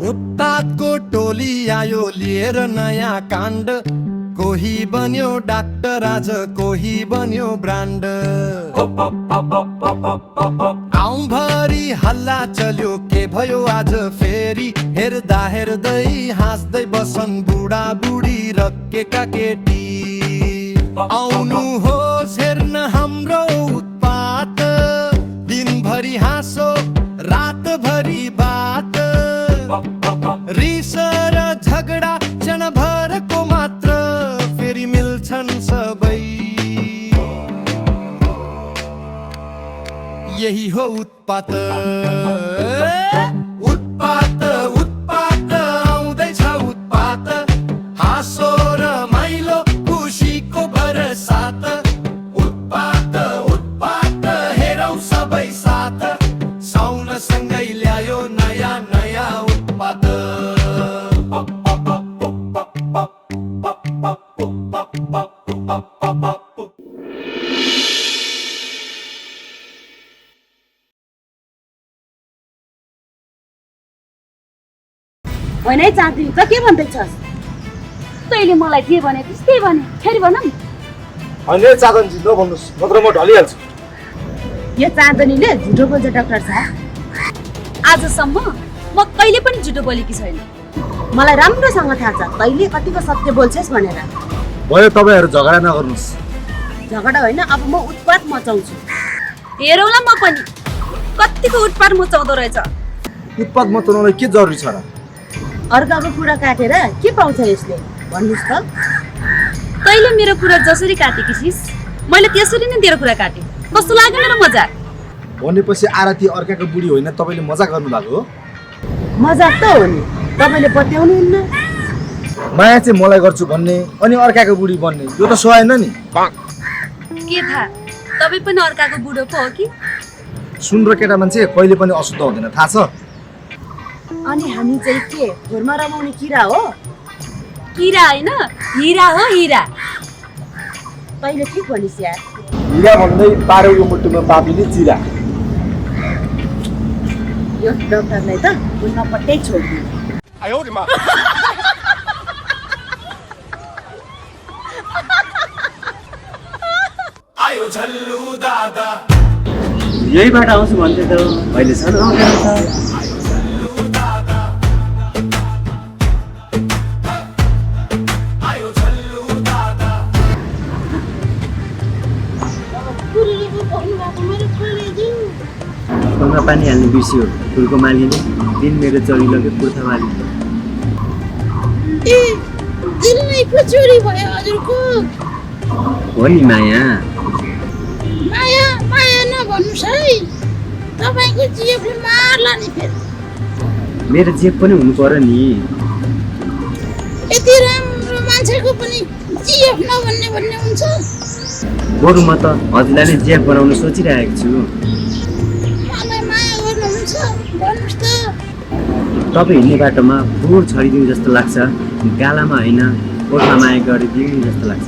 उत्पातको टोली आयो लिएर नयाँ काण्ड, कोही बन्यो डाक्टर आज कोही बन्यो ब्रान्ड। गाउँभरि हल्ला चल्यो के भयो आज फेरि, हेर्दा हेर्दै हाँस्दै बसन् बुढा बुढी र केटी। आउनुहोस् हेर्न हाम्रो उत्पात, दिनभरि हाँसो रातभरि बात, रिस र झगडा क्षणभरको मात्र, फेरि मिल्छन् सबै। यही हो उत्पात। उत्पात उत्पात आउँदैछ उत्पात, हाँसो रमाइलो खुसीको बरसात। उत्पात उत्पात हेरौँ सबै साथ, साउनसँगै ल्यायो नयाँ नयाँ उत्पात। होइन है चाँदनी, त के भन्दैछस्? तैँले मलाई जे भने त्यस्तै भने, फेरि भनौँ। होइन चाँदनीजी नभन्नुहोस्, नत्र म ढलिहाल्छु। यो चाँदनीले झुटो बोल्छ डाक्टर साहब। आजसम्म म कहिले पनि झुटो बोलेकी छैन। मलाई राम्रोसँग थाहा छ तैँले कतिको सत्य बोल्छस् भनेर। भयो तपाईँहरू झगडा नगर्नुहोस्। झगडा होइन, अब म उत्पात मचाउँछु। हेरौँला म पनि कतिको उत्पात मचाउँदो रहेछ। उत्पात मचाउनलाई के जरुरी छ र? अर्काको कुरा काटेर के पाउँछ यसले, भन्नुहोस् त? तैँले मेरो कुरा जसरी काटेकी छिस्, मैले त्यसरी नै तेरो कुरा काटेँ। कस्तो लाग्यो मेरो मजाक? भनेपछि आरती अर्काको बुढी होइन, तपाईँले मजाक गर्नुभएको हो? मजाक त हो नि, तपाईँले पत्याउनुहुन्न। माया चाहिँ मलाई गर्छु भन्ने अनि अर्काको बुढी बन्ने, यो त सुहाएन नि। के थाहा, तपाईँ पनि अर्काको बुढो पो हो कि? सुन र केटा मान्छे कहिले पनि अशुद्ध हुँदैन, थाहा छ? अनि हामी चाहिँ के घरमा रमाउने किरा हो? किरा होइन, हिरा हो हिरा। तैँले ठिक भनिस् यार। हिरा भन्दै पारेको मुटुमा पापिने चिरा। यो डाक्टरलाई त नपट्टै छोड्दिनु। आयो झल्लु दादा, यही बाटो आउँछु भन्थे त अहिलेसम्म आउँदैन। फुलमा पानी हाल्ने बिर्सियो, फुलको मालीले दिन मेरो चोरी लग्यो कुर्था माली। चोरी भयो हजुरको। हो नि माया। माया माया नभन्नुहोस् है, तपाईँको जिएफले मार्ला नि फेरि। मेरो जेब पनि हुनु पर्यो नि। यति राम्रो मान्छेको पनि जिएफ नभन्ने भन्ने हुन्छ? बरु म त हजुरलाई नै जेब बनाउन सोचिरहेको छु। मलाई माया गर्नुहुन्छ भन्नुहोस् त। तपाईँ हिँड्ने बाटोमा बुढ छरिदिनु जस्तो लाग्छ, गालामा होइन कोठमा माया गरिदिनु जस्तो लाग्छ।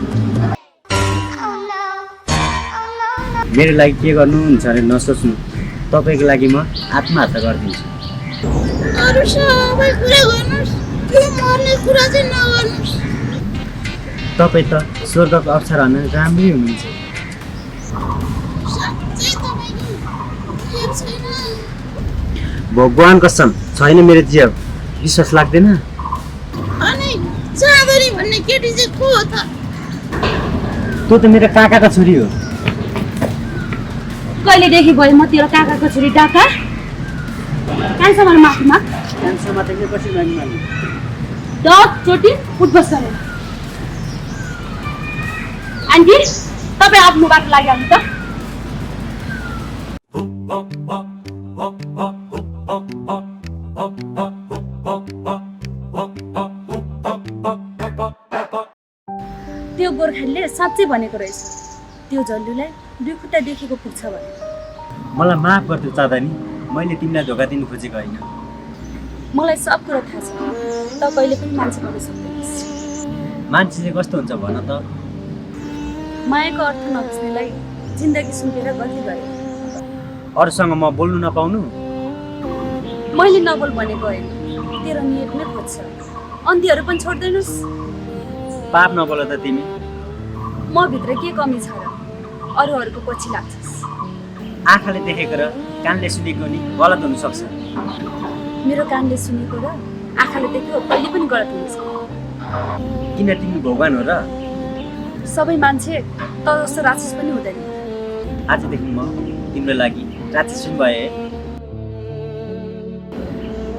मेरो लागि के गर्नुहुन्छ अरे नसोच्नु, तपाईँको लागि म आत्महत्या गरिदिन्छु। अरू सबै कुरा गर्नुहोस्, यो मर्ने कुरा चाहिँ नगर्नुहोस्। तपाईँ त स्वर्गको अप्सरा हुन राम्रै हुनुहुन्छ। साँच्चै तपाईँको जिएफ छैन? भगवान कसम छैन मेरो जिएफ, विश्वास लाग्दैन? अनि चाँदनी भन्ने केटी चाहिँ को हो त? त्यो त मेरो काकाको छोरी हो। कहिलेदेखि भयो म तेरो काकाको छोरी डाका? क्यान्सरमा माफी माग। क्यान्सरमा त के पछि माग्नु माग्नु। 10 चोटि उठबस गरे। आन्टी, तपाईँ आफ्नो बाटो लागिहाल्नु त। त्यो गोर्खालीले साँच्चै भनेको रहेछ, त्यो जल्लुलाई दुई खुट्टा देखेको पुग्छ भने। मलाई माफ गर्छु चाँदनी, मैले तिमीलाई धोका दिनु खोजेको होइन। मलाई सब कुरा थाहा छ, त कहिले पनि मान्छे बन्न सक्दैनस्। मान्छे चाहिँ कस्तो हुन्छ भन त? मायाको अर्थ नबुझ्नेलाई जिन्दगी सुम्पेर गल्ती गरे। अरूसँग म बोल्नु नपाउनु? मैले नबोल भनेको होइन, तेरो नियत नै खोज्छ। अन्धीहरू पनि छोड्दैनस्। पाप नबोल त तिमी। म भित्र के कमी छ र अरूहरूको पछि लाग्छस्? आँखाले देखेको र कानले सुनेको नि गलत हुनसक्छ। मेरो कानले सुनेको र आँखाले देखेको कहिले पनि गलत हुन्छ। किन तिमी भगवान हो र? सबै मान्छे त जस्तो राक्षस पनि हुँदैन। आजदेखि म तिम्रो लागि राक्षस पनि भए।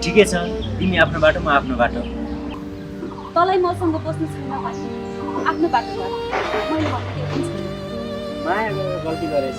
ठिकै छ, तिमी आफ्नो बाटो म आफ्नो बाटो। तँलाई मसँग बस्नु छैन भने आफ्नो बाटो गर। मैले भनेको केही छैन। माया गरेर गल्ती गरेछ।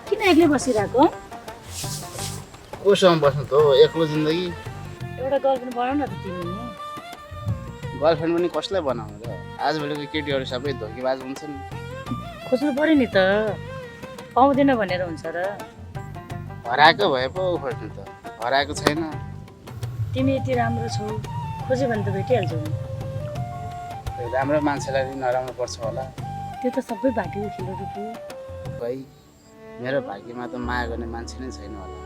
किन एक्लै बसिरहेको? कोसँग बस्नु त हो, एक्लो जिन्दगी। एउटा गर्लफ्रेन्ड बनाउ न त तिमी। गर्लफ्रेन्ड पनि कसलाई बनाउनु र? आजभोलिको केटीहरू सबै धोकेबाज हुन्छन्। खोज्नु पर्यो नि त, पाउँदैन भनेर हुन्छ र? हराएको भए पो खोज्नु त, हराएको छैन। तिमी यति राम्रो छौ, खोज्यो भने त भेटिहाल्छौ नि। राम्रो मान्छेलाई नराम्रो पर्छ होला। त्यो त सबै भाग्यको खेल रुपु। खै मेरो भाग्यमा त माया गर्ने मान्छे नै छैन होला।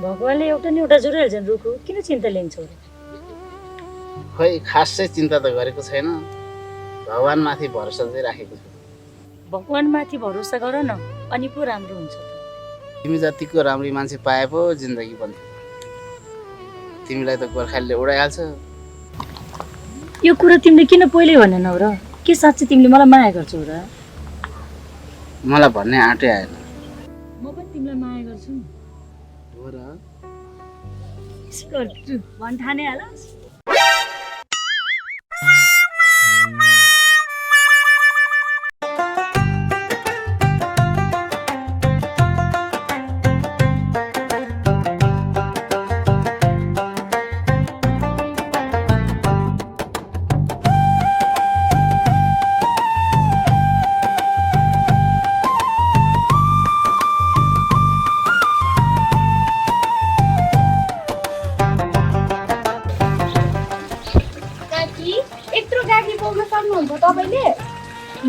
भगवान्ले एउटा नि एउटा जोडिहाल्छन् रुखु, किन चिन्ता लिन्छौ? खै खासै चिन्ता त गरेको छैन, भगवानमाथि भरोसा चाहिँ राखेको छु। भगवान्माथि भरोसा गर न, अनि पो राम्रो हुन्छ त। तिमी जतिको राम्री मान्छे पाए पो जिन्दगी बन्थ्यो। तिमीलाई त गोर्खालीले उडाइहाल्छ। यो कुरा तिमीले किन पहिल्यै भनेनौ र? के साँच्चै तिमीले मलाई माया गर्छौ र? मलाई भन्ने आँटै आएन। म पनि तिमीलाई माया गर्छु नि। हो र? भन् ठाने हालोस्।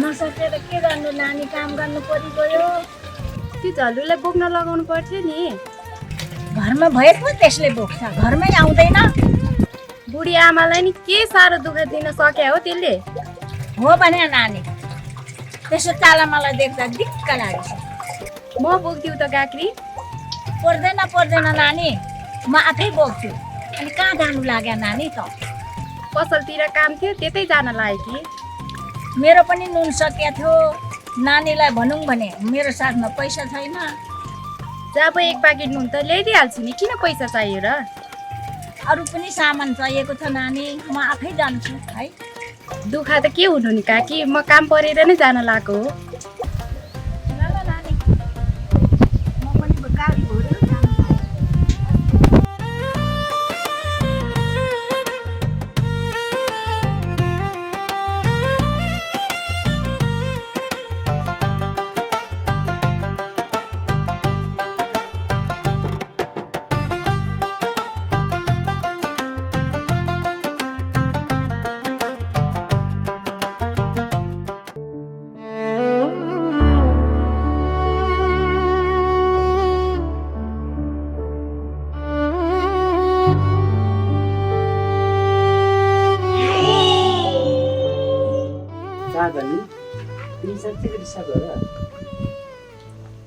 नसकेर के गर्नु नानी, काम गर्नु परिगयो। त्यो झल्लुलाई बोक्न लगाउनु पर्थ्यो नि। घरमा भए पो त्यसले बोक्छ, घरमै आउँदैन। बुढी आमालाई नि के साह्रो दुःख दिन सक्यो हो त्यसले। हो भने नानी, त्यसो चाला मलाई देख्दा दिक्क लाग्छ। म बोक्दिउ त काक्री। पर्दैन नानी, म आफै बोक्छु। अनि कहाँ जानु लाग्यो नानी त? पसलतिर काम थियो, त्यतै जान लाग्यो कि। मेरो पनि नुन सकिया थियो, नानीलाई भनौँ भने मेरो साथमा पैसा छैन। जब एक प्याकेट नुन त ल्याइदिइहाल्छु नि, किन पैसा चाहियो र? अरू पनि सामान चाहिएको छ नानी, म आफै जान्छु है। दुःख त के हुनु नि काकी, म काम परेर नै जान लागेको हो। ल नानी, म पनि गाडी भरेर जान्छु।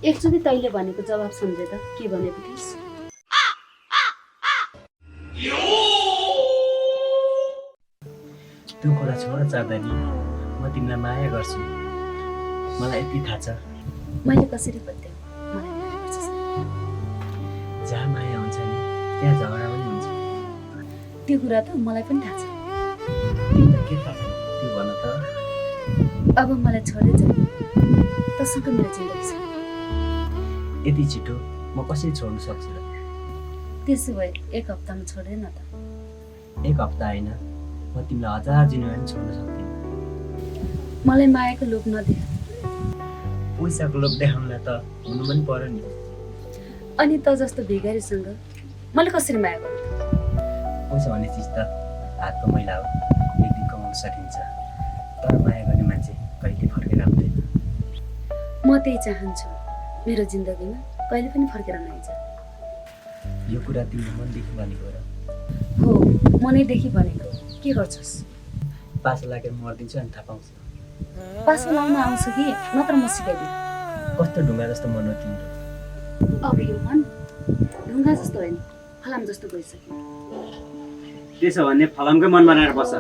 एकचोटि तैँले भनेको जवाब सम्झे त के भनेको थिइस्? त्यो कुरा छोड चाँदनी, म तिमीलाई माया गर्छु। मलाई यति थाहा छ। मैले कसरी भन्थेँ मलाई माया गर्छस्? जहाँ माया हुन्छ नि त्यहाँ झगडा पनि हुन्छ। त्यो कुरा त मलाई पनि थाहा छ। तिमीलाई के थाहा छ? त्यो भन त। अब मलाई छोडेर जाऊ तसँग मेरो जिन्दगी छ। यति छिटो म कसरी छोड्न सक्छु र? त्यसो भए 1 हप्तामा छोडेर न त। 1 हप्ता होइन, म तिमीलाई 1000 दिनमा पनि छोड्न सक्दिनँ। मलाई मायाको लोभ नदे। पैसाको लोभ देखाउनलाई त हुनु पनि पर्यो नि। अनि त जस्तो भिखारीसँग मैले कसरी माया गर्नु? पैसा भन्ने चिज त हातको मैला हो, एक दिन कमाउन सकिन्छ, तर माया गर्ने मान्छे कहिले फर्केर आउँदैन। म त्यही चाहन्छु, मेरो जिन्दगीमा कहिले पनि फर्केर नआइज। यो कुरा तिम्रो मनदेखि भनेको र? हो, मनैदेखि भनेको। के गर्छस्? पासा लागेर मर्दिन्छु अनि थाहा पाउँछु। पासो लाउन आउँछु कि नत्र म सिकाइदिउँ? कस्तो ढुङ्गा जस्तो मन हो तिम्रो। अब यो मन ढुङ्गा जस्तो होइन, फलाम जस्तो गइसक्यो। त्यसो भने फलामकै मन बनाएर बस।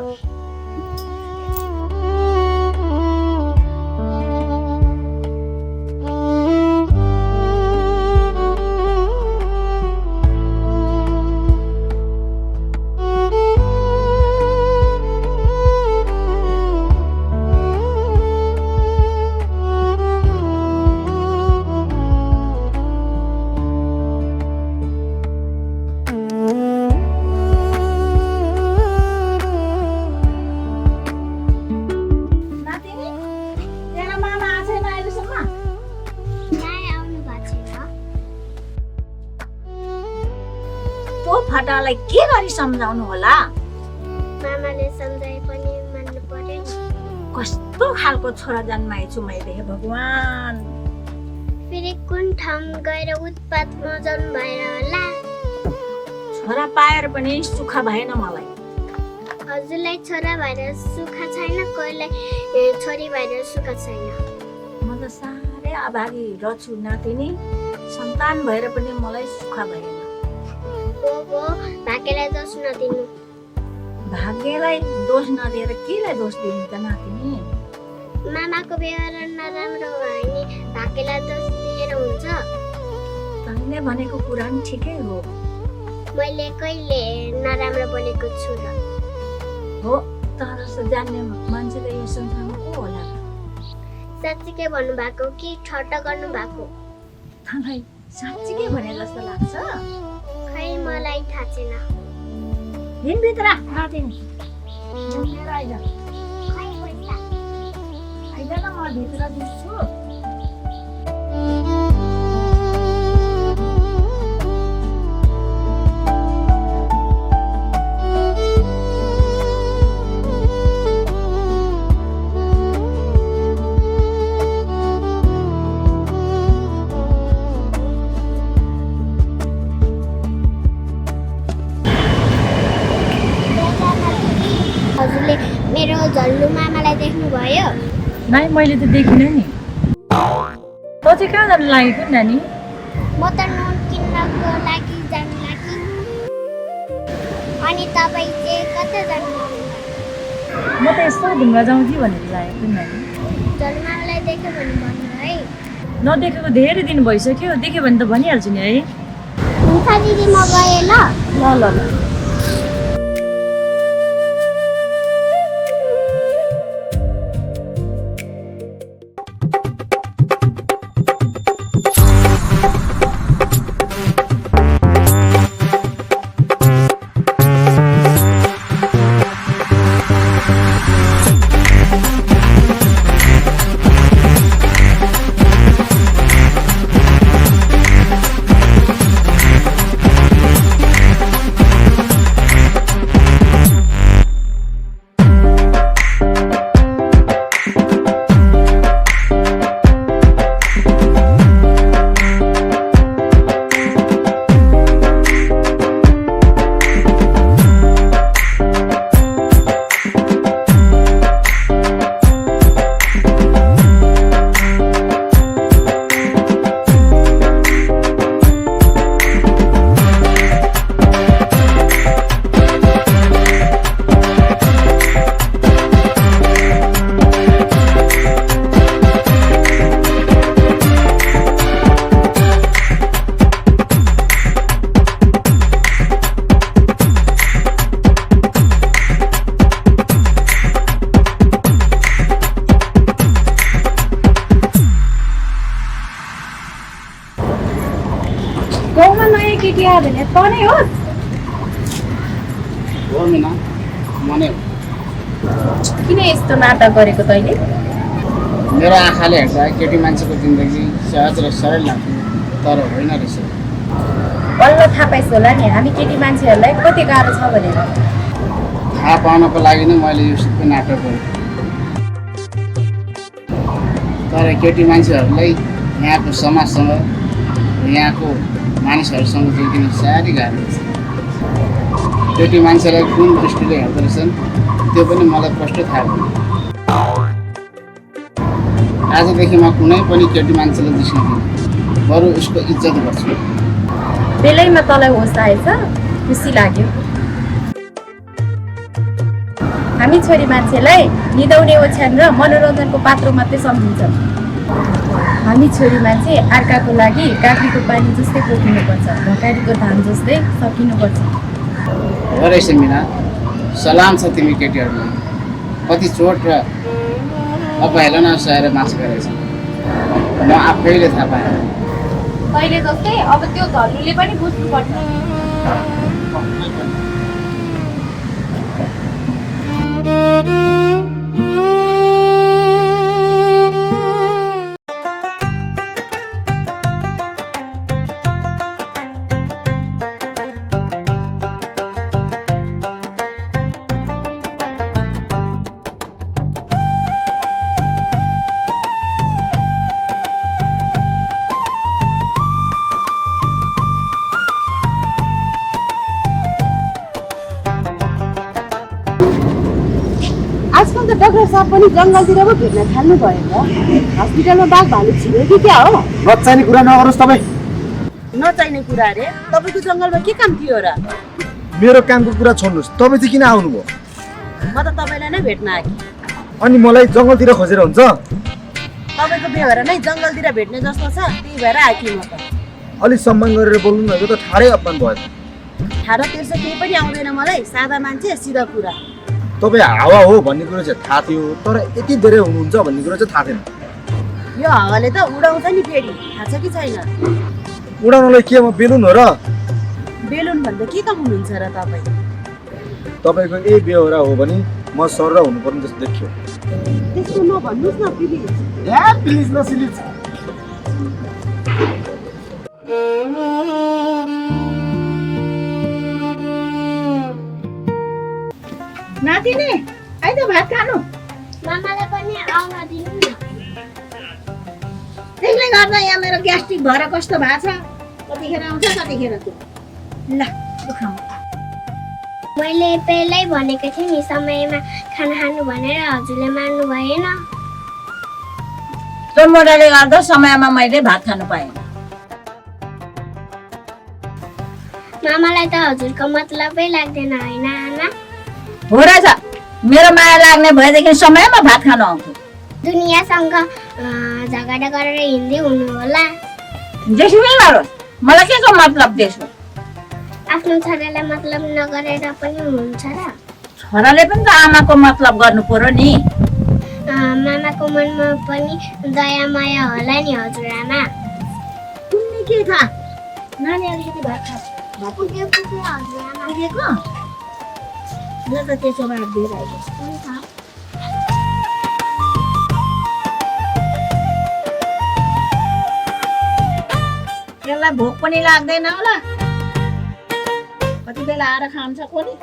नातिनी तेरो मामा आएको छैन अहिलेसम्म? नाइ आउनु भएको छैन। त्यो फटालाई के गरी सम्झाउनु होला? मामाले सम्झाए पनि मान्नु पर्यो नि। कस्तो खालको छोरा जन्माएछु मैले, हे भगवान। फेरि कुन ठाउँ गएर उत्पात मजाउनु भएर होला। छोरा पाएर पनि सुख भएन मलाई। हजुरलाई छोरा भएर सुख छैन, कोहीलाई छोरी भएर सुख छैन। म त साह्रै अभागी रछु नातिनी, सन्तान भएर पनि मलाई सुख भएन। हो भाग्यलाई दोष नदिनु। भाग्यलाई दोष नदिएर केलाई दोष दिनु त नातिनी? मामाको व्यवहार नराम्रो भयो भने भाग्यलाई दोष दिएर हुन्छ? तैँले भनेको कुरा नि ठिकै हो। मैले कहिले नराम्रो बोलेको छु र? हो, तर जस्तो जान्ने मान्छे त यो संसारमा को होला? साँच्चीकै भन्नुभएको कि ठट्टा गर्नुभएको? तँलाई साँच्चीकै भने जस्तो लाग्छ? खै मलाई थाहा छैन। हिँडभित्र नातिनी, लिएर आइज। खै पैसा? आइज न, म भित्र दिन्छु। हजुरले मेरो झल्लु मामालाई देख्नुभयो? नाइ, मैले त देखिनँ नि। त चाहिँ कहाँ जानु लागेको नानी? म त नुन किन्नको लागि जानु लागि। अनि तपाईँ चाहिँ कता जानुभयो? म त यस्तो ढुङ्गा जाउँ कि भनेर लागेको नानी। झल्लु मामालाई देख्यो भने भन्नु है। नदेखेको धेरै दिन भइसक्यो, देख्यो भने त भनिहाल्छु नि है। हुन्छ दिदी, म गएँ ल। ल ल ल। जाँदैन त नै होस् हो मिना म नै हो। किन यस्तो नाटक गरेको तैँले मेरो आँखाले हेर्दा केटी मान्छेको जिन्दगी सहज र सरल लाग्छ तर होइन रहेछ। बल्ल थाहा पाइस् होला नि हामी केटी मान्छेहरूलाई कति गाह्रो छ भनेर। थाहा पाउनको लागि नै मैले यो सबै नाटक गरेँ। तर केटी मान्छेहरूलाई यहाँको समाजसँग यहाँको मानिसहरूसँग जोडिन साह्रै गाह्रो छ। केटी मान्छेलाई कुन दृष्टिले हेर्दो रहेछन् त्यो पनि मलाई प्रष्ट थाहा भयो। आजदेखि म कुनै पनि केटी मान्छेलाई जिस्किदिनँ, बरु उसको इज्जत गर्छु। बेलैमा तँलाई होस आएछ, खुसी लाग्यो। हामी छोरी मान्छेलाई निदाउने ओछ्यान र मनोरञ्जनको पात्र मात्रै सम्झिन्छौँ। हामी छोरी मान्छे अर्काको लागि काकीको पानी जस्तै पोख्नुपर्छ, भकारीको धान जस्तै सकिनुपर्छ। हो रहेछ मिना, सलाम छ तिमी केटीहरूलाई। कति चोट र अपहेलना सहेर मास गरेछ म आफैले थाहा पाएँ। पहिले जस्तै अब त्यो धनुले पनि बुझ्नुपर्छ। आजकल त डाक्टर साहब पनि जङ्गलतिर पो भेट्न थाल्नु भयो त। हस्पिटलमा बाघ भालु छिर्यो कि क्या हो? नचाहिने कुरा नगर्नुहोस् तपाईँ। नचाहिने कुरा अरे? तपाईँको जङ्गलमा के काम थियो र? मेरो कामको कुरा छोड्नुहोस्, तपाईँ चाहिँ किन आउनुभयो? म त तपाईँलाई नै भेट्न आएँ। अनि मलाई जङ्गलतिर खोजेर हुन्छ? तपाईँको व्यवहार नै जङ्गलतिर भेट्ने जस्तो छ, त्यही भएर आएँ कि म त। अलिक सम्मान गरेर बोल्नु न, यो त ठाडै अपमान भयो। ठाडो तिर्सो केही पनि आउँदैन मलाई, सादा मान्छे सिधा कुरा। तपाईँ हावा हो भन्ने कुरो चाहिँ थाहा थियो, तर यति धेरै हुनुहुन्छ भन्ने कुरो चाहिँ थाहा थिएन। यो हावाले त उडाउँछ नि फेरि, थाहा छ कि छैन? उडाउनलाई के म बेलुन हो र? बेलुन भन्दा के काम हुनुहुन्छ र तपाईँ? तपाईँको यही बेहोरा हो भने म सर हुनुपर्ने जस्तो देखियो। त्यस्तो नभन्नुहोस् न प्लिज। प्लिज नसिलिज। नातिनी आइज भात खानु। मामालाई पनि आउन दिनु न। त्यसले गर्दा यहाँ मेरो ग्यास्ट्रिक भएर कस्तो भएको छ, कतिखेर आउँछ कतिखेर त्यो। ल खाऊ। मैले पहिल्यै भनेको थिएँ नि समयमा खाना खानु भनेर, हजुरले मान्नु भएन। त्यो मोडाले गर्दा समयमा मैले भात खानु पाएन। मामालाई त हजुरको मतलबै लाग्दैन होइन आमा? हो रहेछ, मेरो माया लाग्ने भएदेखि समयमा भात खानु आउँथ्यो। दुनियाँसँग झगडा गरेर हिँड्दै हुनु होला। जेसुकै गरोस्, मलाई के को मतलब त्यसो? आफ्नो छोरालाई मतलब नगरेर पनि हुन्छ र? छोराले पनि त आमाको मतलब गर्नु पर्यो नि। मामाको मनमा पनि दया माया होला नि हजुर आमा। तिमीले के खा? नानी अलिकति भात खा। पुग्यो पुग्यो हजुर आमा। पुगेको? ल त त्यसो भात दिएर आइज। हुन्छ। त्यसलाई भोक पनि लाग्दैन होला, कति बेला आएर खान्छ कोनी।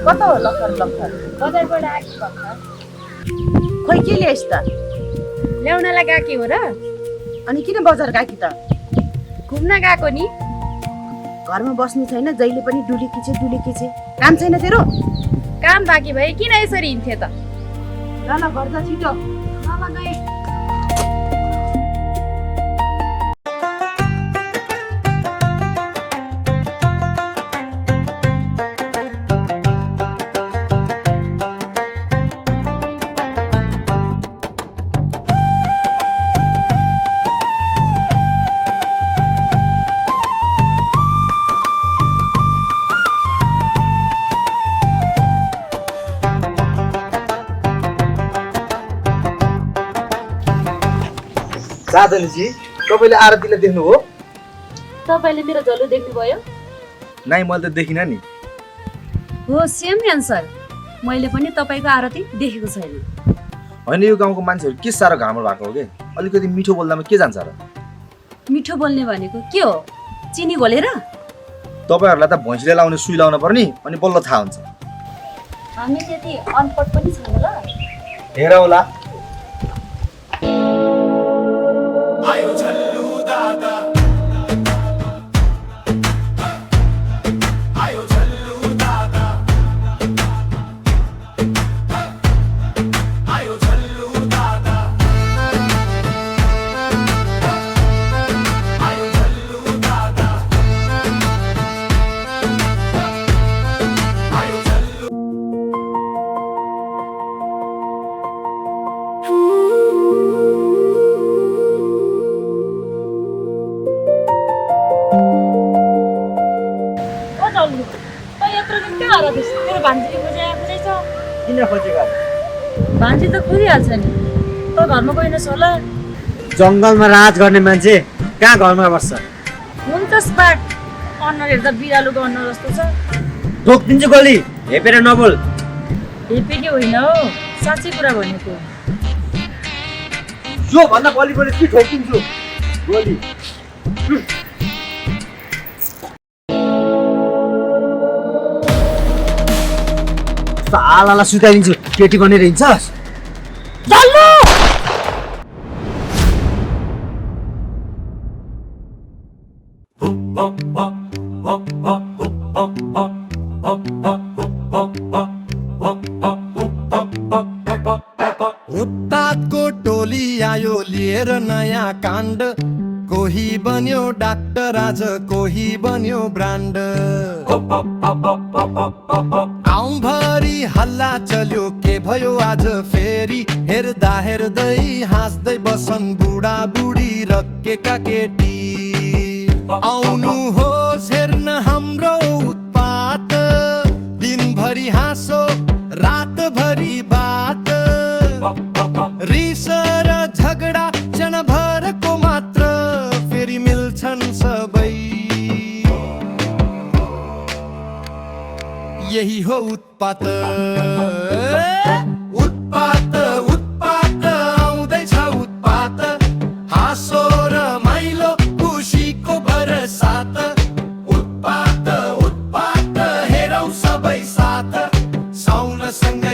कता हो लखर लखर? बजारबाट आएको भर्खर। खोइ के ल्याइस् त? ल्याउनलाई गएकी हो र? अनि किन बजार गएकी त? घुम्न गएको नि। घरमा बस्नु छैन, जहिले पनि डुली खिचे। काम छैन तेरो? काम बाँकी भए किन यसरी हिँड्थे त? ल गर्दा छिटो। ल गए। साधनीजी, तपाईँले आरतीलाई देख्नु हो? तपाईँले मेरो झोलु देख्नुभयो? नाइ, मैले त देखिनँ नि। हो, सेम एन्सर। मैले पनि तपाईँको आरती देखेको छैन। होइन, यो गाउँको मान्छेहरू के साह्रो घामल भएको हो कि अलिकति मिठो बोल्दामा के जान्छ र? मिठो बोल्ने भनेको के हो? चिनी घोलेर? तपाईँहरूलाई त भैँसीले लाउने सुई लाउन पर्ने, अनि बल्ल थाहा हुन्छ। हामी त्यति अनपढ पनि छैन ल। हेरौला। किन खोजेको? भान्जी त खोजिहाल्छ नि। त घरमा गइनस् होला? जङ्गलमा राज गर्ने मान्छे कहाँ घरमा बस्छ? हुन्छस् बाट। अनुहार हेर्दा बिरालोको अनुहार जस्तो छ। ठोकिदिन्छु गोली, हेपेर नबोल। हेपेकी होइन हो, साँच्चै कुरा भनेको। जो भन्दा बलि के ठोकिदिन्छु गोली। सालालाई सुताइदिन्छु, केटी बनेर हिँड्छस्? उत्पातको टोली आयो लिएर नयाँ काण्ड, कोही बन्यो डाक्टर आज कोही बन्यो ब्रान्ड। गाउँभरि हल्ला चल्यो के भयो आज फेरि, हेर्दा हेर्दै हाँस्दै बसन् बुढा बुढी रक्केका केटी। आउनुहोस् हेर्न हाम्रो उत्पात, दिनभरि हाँसो रातभरि बात। रिस र झगडा क्षणभरको मात्र, फेरि मिल्छन् सबै। यही हो उत्पात। उत्पात उत्पात आउँदैछ उत्पात, हाँसो रमाइलो खुसीको बरसात। उत्पात उत्पात हेरौँ सबै साथ, साउनसँगै